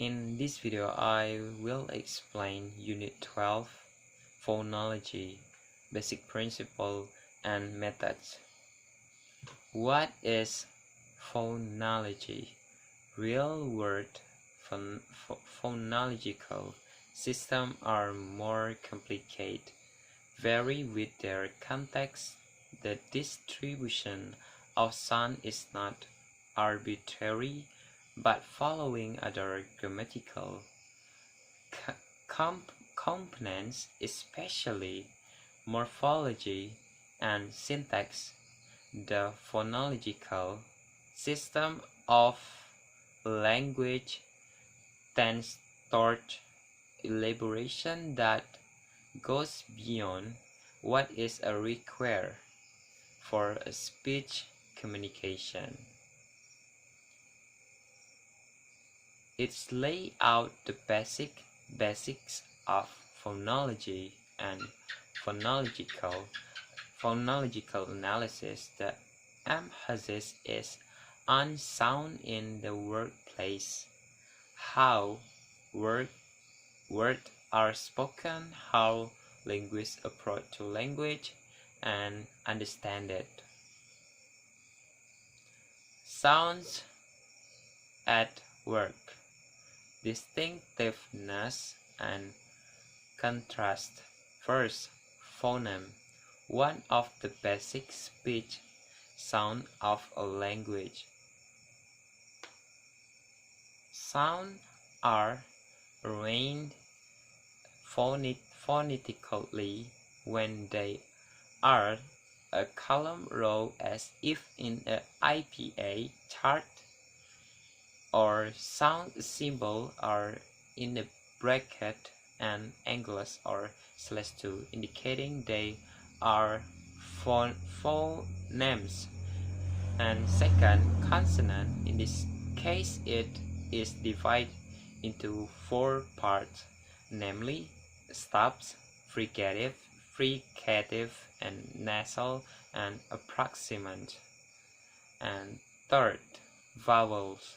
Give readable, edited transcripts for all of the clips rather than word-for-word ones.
In this video, I will explain Unit 12, Phonology, Basic Principle and Methods. What is phonology? Real-world phonological systems are more complicated, vary with their context. The distribution of sound is not arbitrary, but following other grammatical components, especially morphology and syntax. The phonological system of language tends toward elaboration that goes beyond what is a required for a speech communication. It's lay out the basics of phonology and phonological analysis. The emphasis is on sound in the workplace, how words are spoken, how linguists approach to language and understand it. Sounds at work. Distinctiveness and contrast. First, phoneme. One of the basic speech sounds of a language. Sounds are arranged phonetically when they are a column row, as if in an IPA chart, or sound symbols are in a bracket and angles or /2, indicating they are phonemes. And second, consonant. In this case, it is divided into 4 parts, namely stops, fricative, and nasal and approximant. And third, vowels.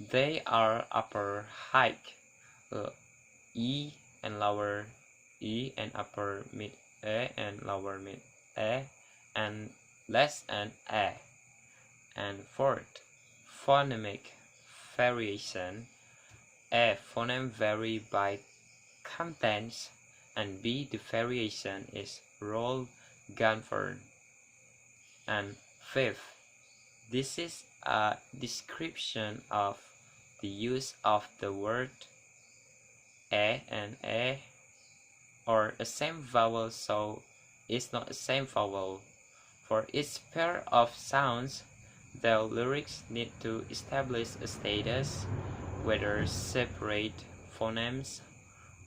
They are upper high E and lower E, and upper mid A and lower mid A, and less and A. And fourth, phonemic variation. A phoneme vary by contents, and B, the variation is role governed. And fifth, this is a description of the use of the word a and a, or a same vowel, so it's not a same vowel. For each pair of sounds, the lyrics need to establish a status, whether separate phonemes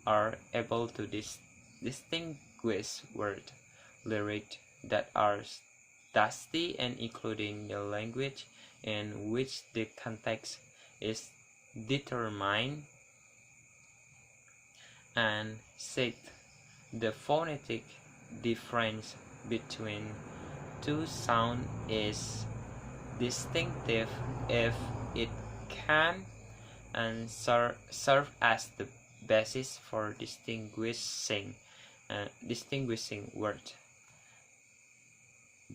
are able to distinguish word lyrics that are dusty, and including the language in which the context is determined. And sixth, the phonetic difference between two sounds is distinctive if it can and serve as the basis for distinguishing words.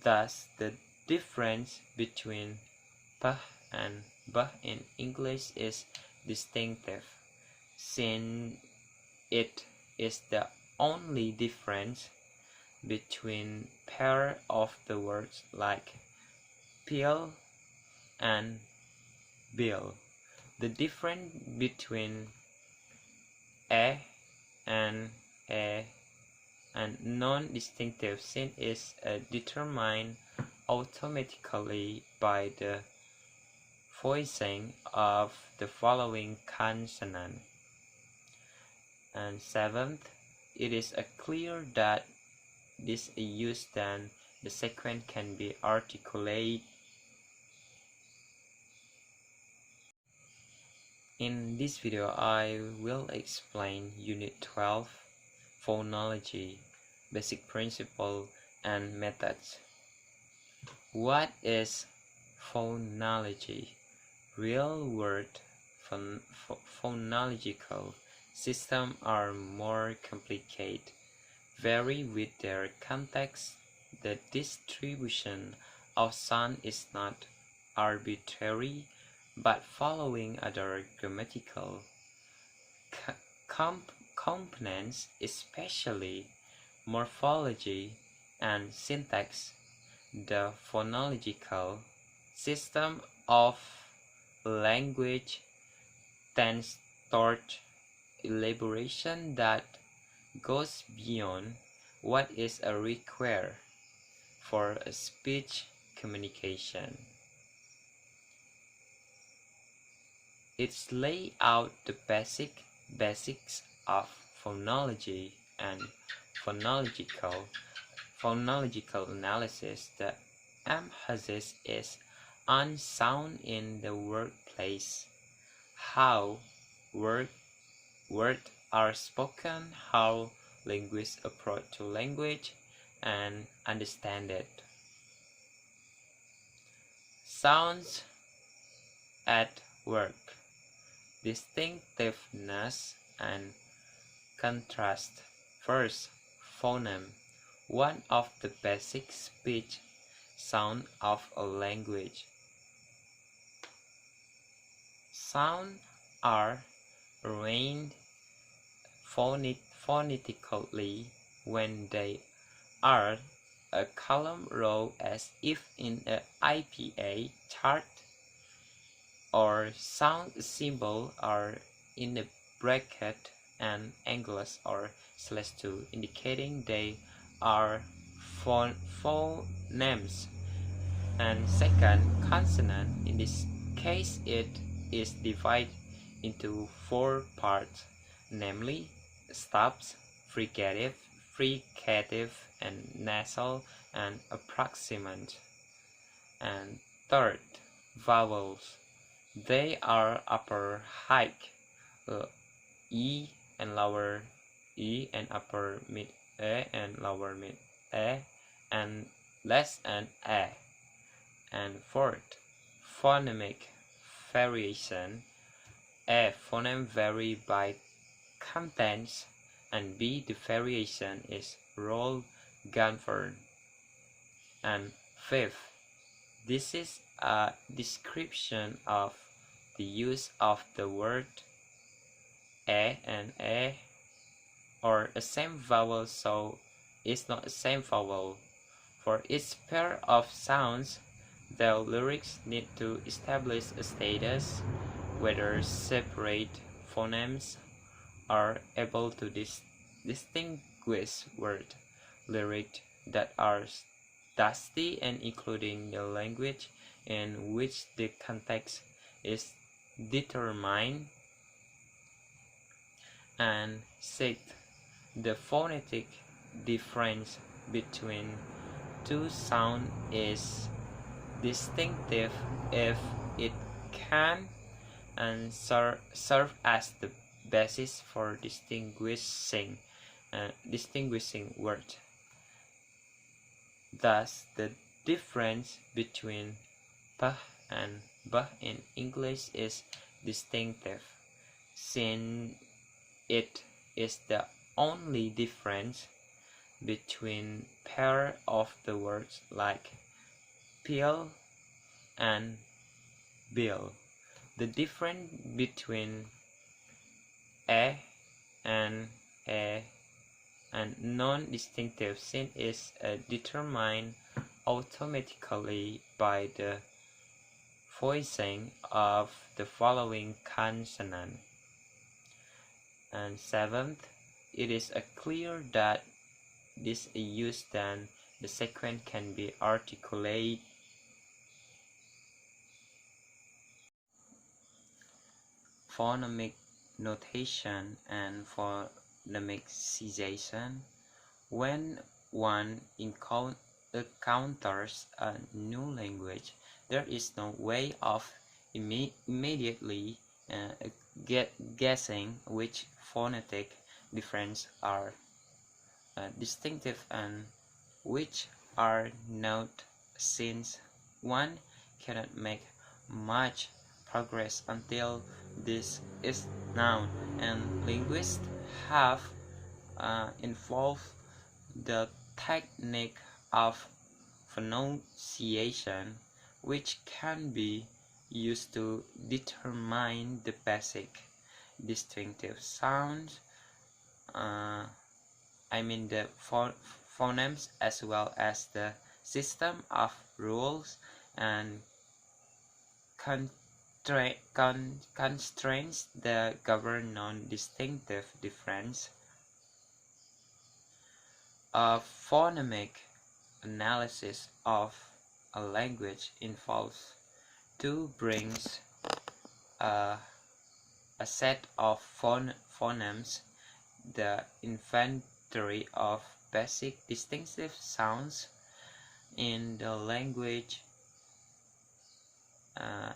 Thus, the difference between p and b in English is distinctive, since it is the only difference between pair of the words like pill and bill. The difference between a and non-distinctive, since is determined automatically by the voicing of the following consonant. And seventh, it is clear that this is used, then the sequence can be articulated. In this video, I will explain Unit 12, Phonology, Basic Principle and Methods. What is phonology? Real-world phonological systems are more complicated, vary with their context. The distribution of sound is not arbitrary, but following other grammatical components, especially morphology and syntax. The phonological system of language tends toward elaboration that goes beyond what is required for speech communication. It lays out the basics of phonology and phonological analysis. The emphasis is on sound in the workplace, how words are spoken, how linguists approach to language and understand it. Sounds at work. Distinctiveness and contrast. First, phoneme. One of the basic speech sounds of a language. Sounds are arranged phonetically when they are a column row as if in a IPA chart, or sound symbols are in a bracket and angles or /2, indicating they are phonemes. And second, consonant. In this case, it is divided into 4 parts, namely stops, fricative, and nasal and approximant. And third, vowels. They are upper high E and lower E, and upper mid A and lower mid A, and less and A. And fourth, phonemic variation. A phoneme vary by contents, and B, the variation is role governed. And fifth, this is a description of the use of the word a and a, or a same vowel, so it's not a same vowel. For each pair of sounds, the lyrics need to establish a status, whether separate phonemes are able to distinguish word lyrics that are dusty, and including the language in which the context is determined. And sixth, the phonetic difference between two sounds is distinctive if it can and serve as the basis for distinguishing words. Thus, the difference between p and b in English is distinctive, since it is the only difference between pair of the words like pill and bill. The difference between a and non-distinctive since is determined automatically by the voicing of the following consonant. And seventh, it is clear that this is used then the sequence can be articulated. Phonemic notation and phonemicization. When one encounters a new language, there is no way of immediately guessing which phonetic differences are distinctive and which are not, since one cannot make much progress until This is known, and linguists have involved the technique of pronunciation, which can be used to determine the basic distinctive sounds, the phonemes, as well as the system of rules and constraints that govern non-distinctive difference. A phonemic analysis of a language involves two brings a, a set of phonemes, the inventory of basic distinctive sounds in the language, a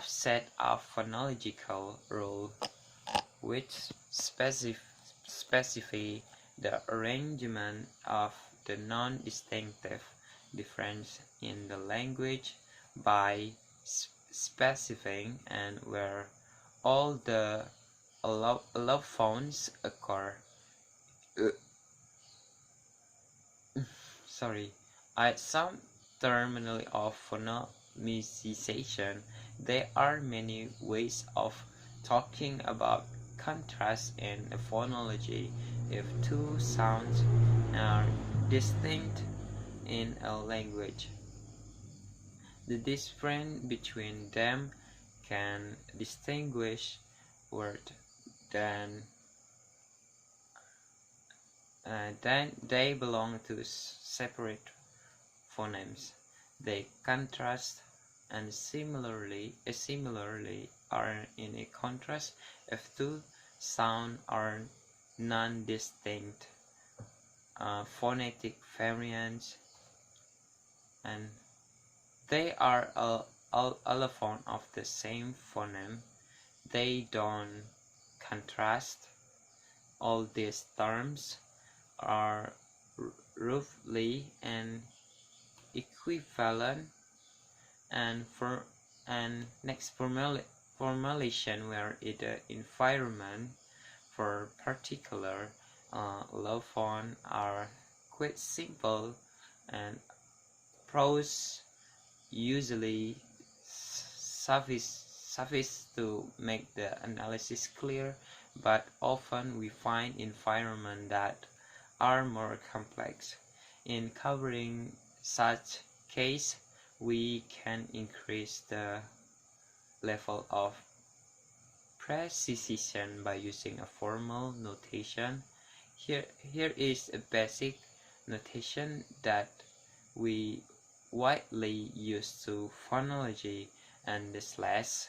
set of phonological rules which specify the arrangement of the non-distinctive difference in the language by specifying and where all the allophones occur. Some terminally of phonemicization. There are many ways of talking about contrast in phonology. If two sounds are distinct in a language, the difference between them can distinguish word, then they belong to separate phonemes. They contrast and similarly are in a contrast if two sounds are non-distinct phonetic variants, and they are allophone of the same phoneme. They don't contrast. All these terms are roughly and equivalent, and next formulation where the environment for particular allophone are quite simple, and prose usually suffice to make the analysis clear, but often we find environments that are more complex. In covering such case, we can increase the level of precision by using a formal notation. Here is a basic notation that we widely use to phonology, and the slash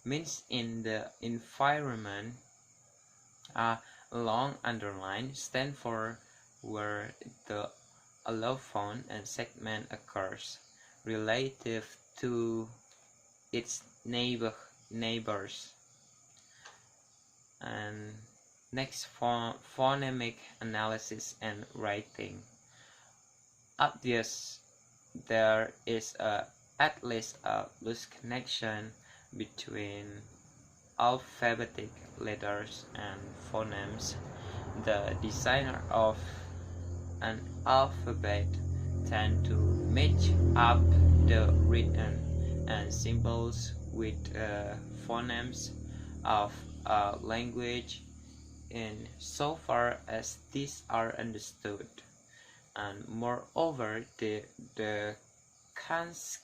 means in the environment. A long underline stand for where the allophone and segment occurs relative to its neighbors. And next, phonemic analysis and writing. Obvious, there is at least a loose connection between alphabetic letters and phonemes. The designer of an alphabet tend to match up the written and symbols with phonemes of a language in so far as these are understood, and moreover the conscious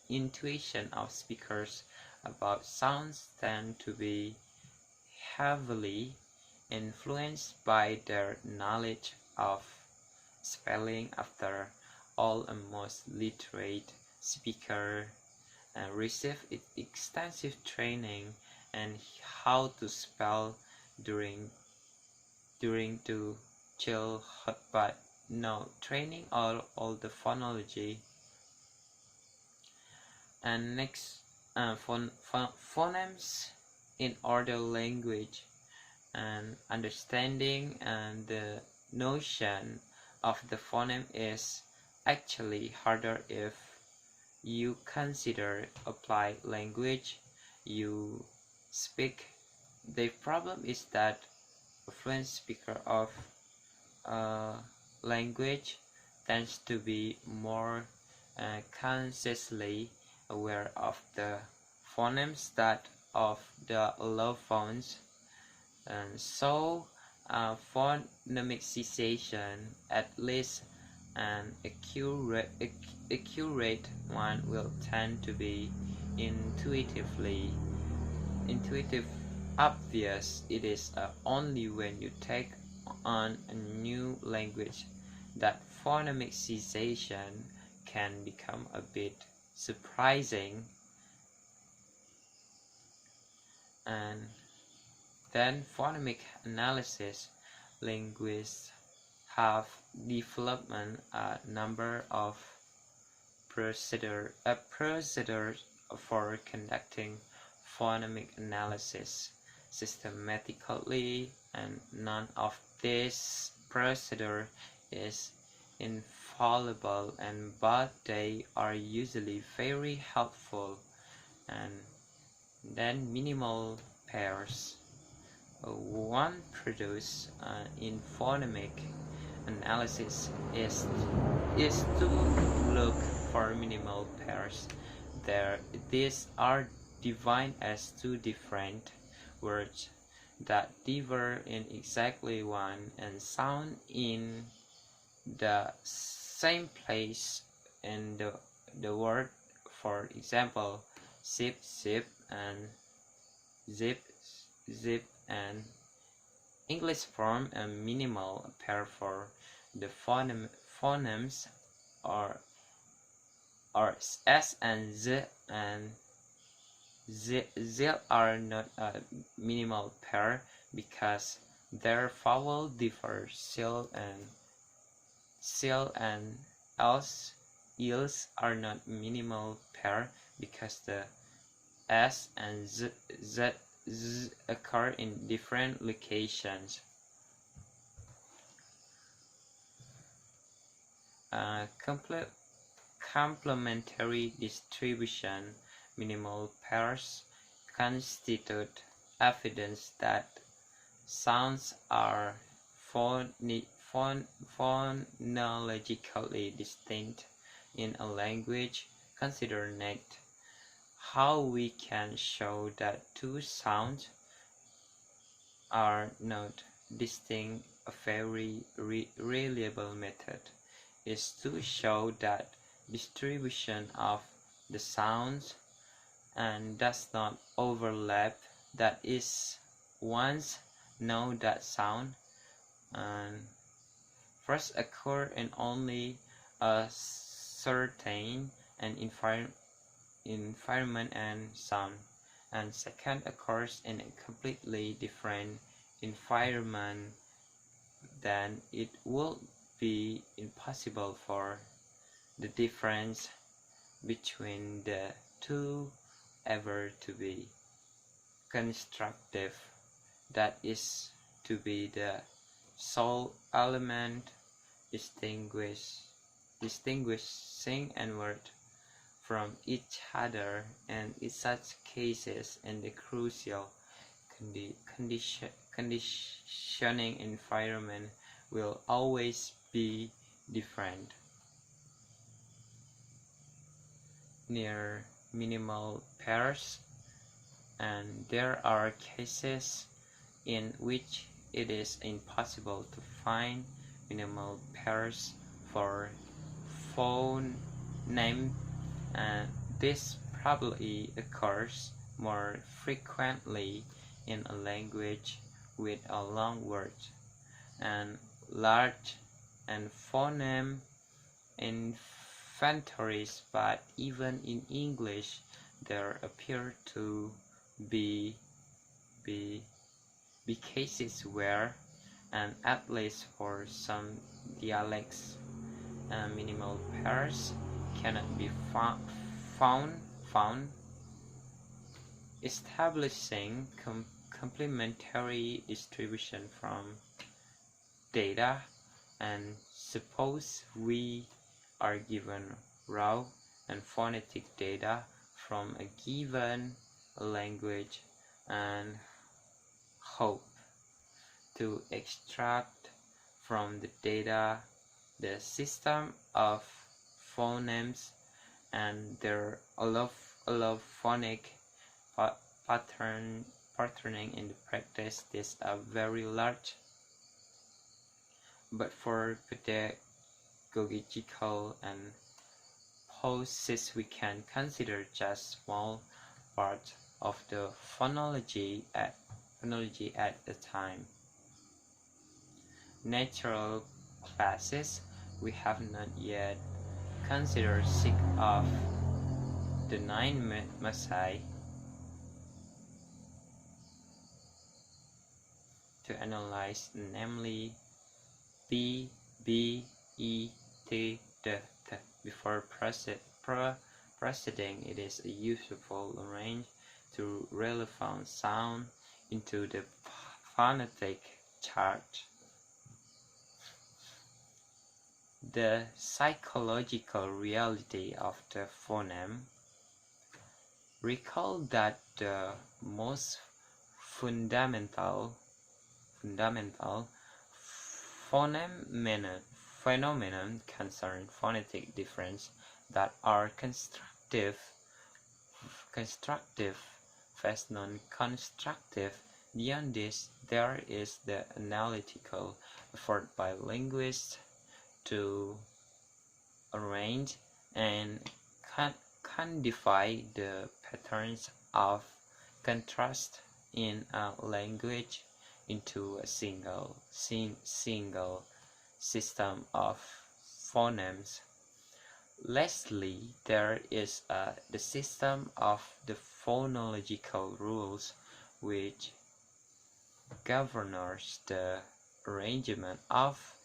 intuition of speakers about sounds tend to be heavily influenced by their knowledge of spelling. After all, a most literate speaker receive extensive training and how to spell during to childhood, but no training all the phonology. And next, phonemes in other language, and understanding and the notion of the phoneme is actually harder if you consider applied language you speak. The problem is that a fluent speaker of a language tends to be more consciously aware of the phonemes that of the allophones, and so phonemicization, at least an accurate one, will tend to be intuitive obvious. It is only when you take on a new language that phonemicization can become a bit surprising. And then phonemic analysis. Linguists have developed a number of procedures for conducting phonemic analysis systematically, and none of these procedures is infallible, but they are usually very helpful. And then minimal pairs. One produced in phonemic analysis is to look for minimal pairs. These are defined as two different words that differ in exactly one and sound in the same place in the word. For example, zip, zip, and zip, zip, and English form a minimal pair for the phonemes are S and Z, and Z are not a minimal pair because their vowel differ. Sil and else, ils are not minimal pair because the S and Z occur in different locations. Complementary distribution. Minimal pairs constitute evidence that sounds are phonologically distinct in a language. Consider next how we can show that two sounds are not distinct. A very reliable method is to show that distribution of the sounds and does not overlap. That is, once know that sound and first occur in only a certain environment and sound, and second occurs in a completely different environment, then it would be impossible for the difference between the two ever to be constructive. That is to be the sole element distinguishing an word from each other, and in such cases in the crucial conditioning environment will always be different. Near minimal pairs, and there are cases in which it is impossible to find minimal pairs for phoneme, and this probably occurs more frequently in a language with a long word and large and phoneme inventories, but even in English there appear to be cases where, and at least for some dialects, minimal pairs cannot be found, establishing complementary distribution from data. And suppose we are given raw and phonetic data from a given language and hope to extract from the data the system of phonemes and their allophonic patterning. In the practice, these are very large, but for pedagogical and purposes we can consider just small part of the phonology at a time. Natural classes we have not yet considered six of the nine Masai to analyze, namely B, B, E, T, D, T. Before proceeding, it is useful to arrange to relevant sound into the phonetic chart. The psychological reality of the phoneme. Recall that the most fundamental phenomenon concern phonetic difference that are constructive, first non-constructive. Beyond this, there is the analytical effort by linguists to arrange and quantify the patterns of contrast in a language into a single system of phonemes. Lastly, there is the system of the phonological rules which governs the arrangement of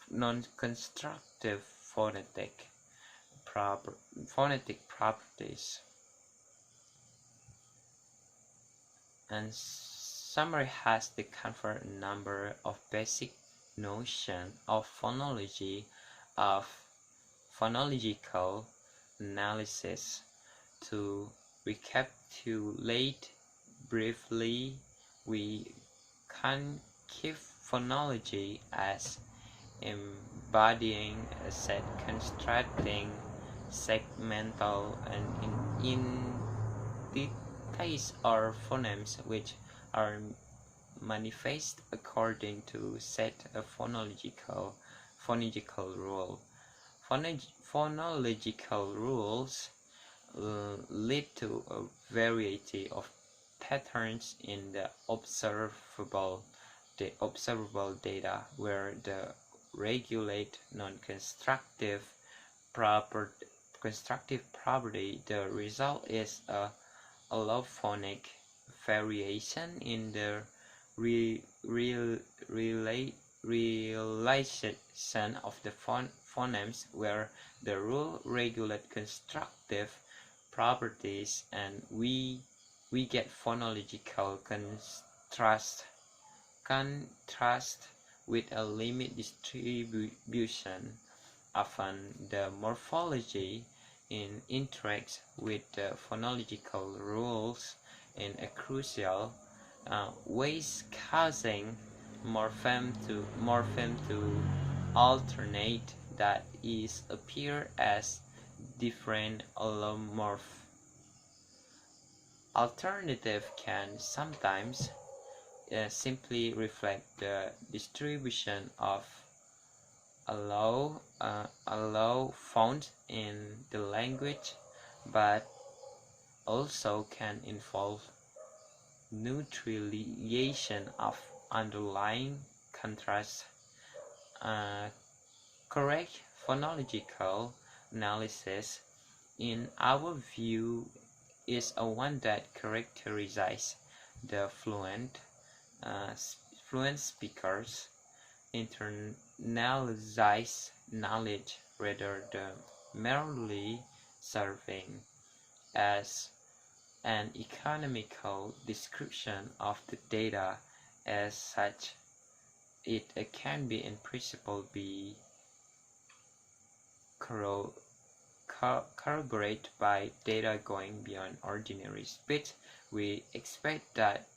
non-constructive phonetic properties. And summary has to cover a number of basic notions of phonology, of phonological analysis. To recapitulate briefly, we can give phonology as embodying a set constructing segmental and entities or phonemes which are manifest according to set of phonological rule. Phonological rules lead to a variety of patterns in the observable data where the regulate non-constructive property. The result is a allophonic variation in the realization of the phonemes where the rule regulate constructive properties, and we get phonological contrast with a limit distribution. Often the morphology interacts with the phonological rules in a crucial ways, causing morpheme to alternate, that is, appear as different allomorph. Alternative can sometimes simply reflect the distribution of allow found in the language, but also can involve neutralization of underlying contrast. Correct phonological analysis, in our view, is a one that characterizes the fluent speakers internalize knowledge rather than merely serving as an economical description of the data. As such, it can be in principle be corroborated by data going beyond ordinary speech, we expect that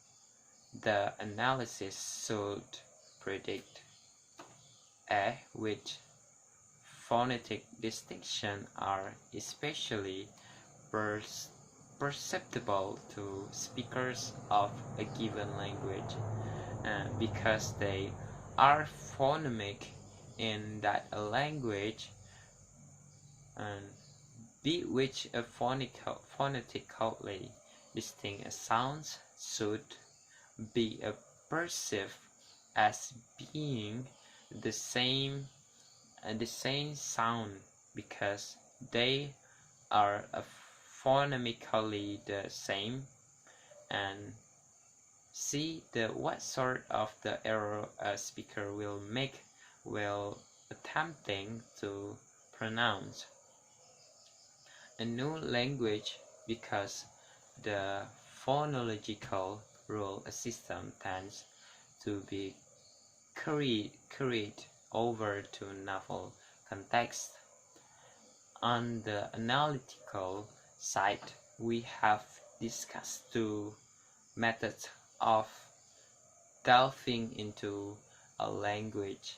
the analysis should predict a which phonetic distinctions are especially perceptible to speakers of a given language, because they are phonemic in that a language, and be which a phonetically distinct sounds should be perceived as being the same sound, because they are phonemically the same, and see what sort of the error a speaker will make while attempting to pronounce a new language, because the phonological rule system tends to be carried over to novel context. On the analytical side, we have discussed two methods of delving into a language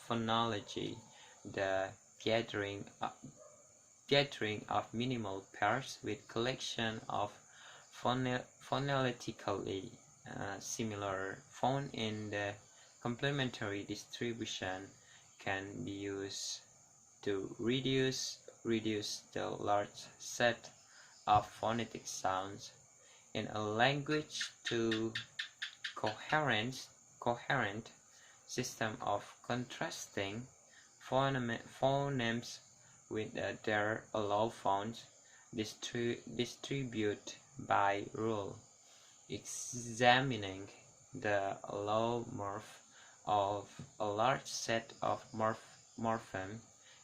phonology: the gathering of minimal pairs with collection of phonetically similar phone in the complementary distribution can be used to reduce the large set of phonetic sounds in a language to coherent system of contrasting phonemes with their allophones distribute by rule. Examining the allomorph of a large set of morphemes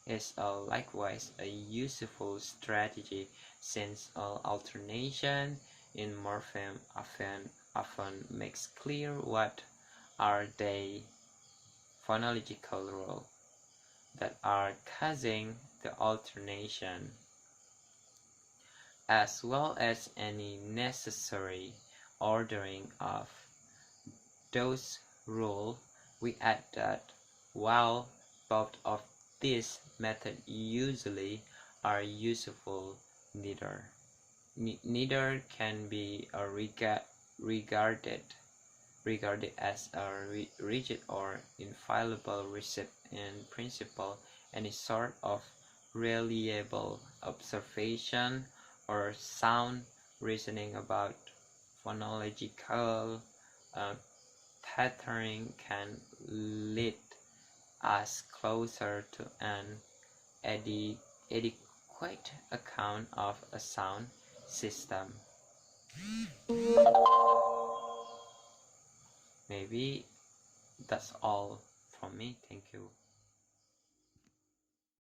is likewise a useful strategy, since alternation in morpheme often makes clear what are the phonological rules that are causing the alternation, as well as any necessary ordering of those rules. We add that while both of these methods usually are useful, neither can be regarded as a rigid or infallible recipe. In principle, any sort of reliable observation or sound reasoning about phonological patterning can lead us closer to an adequate account of a sound system. Maybe that's all from me. Thank you.